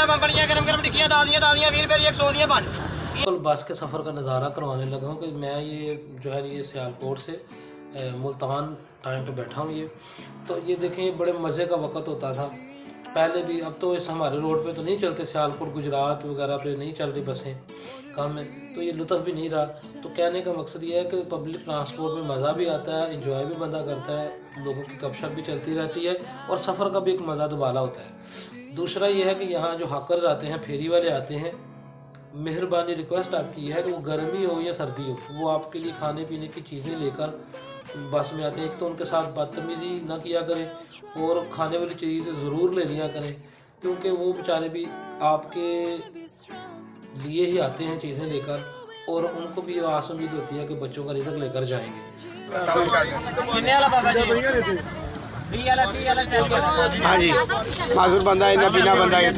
टिक्कियां बढ़िया गरम गरम टिक्कियां दालियां 20 रुपए 100 दियां 5। बिल्कुल बस के सफ़र का नज़ारा करवाने लगा हूँ कि मैं ये जो है ये सियालकोट से मुल्तान टाइम पे बैठा हूँ। ये तो ये देखें ये बड़े मज़े का वक्त होता था पहले भी। अब तो इस हमारे रोड पे तो नहीं चलते, सियालकोट गुजरात वगैरह पे नहीं चल रही बसें कम है, तो ये लुत्फ़ भी नहीं रहा। तो कहने का मकसद ये है कि पब्लिक ट्रांसपोर्ट में मज़ा भी आता है, इंजॉय भी बंदा करता है, लोगों की गपशप भी चलती रहती है और सफ़र का भी एक मज़ा दुबाला होता है। दूसरा ये है कि यहाँ जो हाकर्स आते हैं, फेरी वाले आते हैं, मेहरबानी रिक्वेस्ट आपकी है कि वो गर्मी हो या सर्दी हो, वो आपके लिए खाने पीने की चीज़ें लेकर बस में आते हैं। एक तो उनके साथ बदतमीज़ी ना किया करें और खाने वाली चीज़ें ज़रूर ले लिया करें, क्योंकि वो बेचारे भी आपके लिए ही आते हैं चीज़ें लेकर और उनको भी आस उम्मीद होती है कि बच्चों का रिज़्क लेकर जाएंगे। हाँ जी, माजूर बंदा है ना, बिना बंदा है।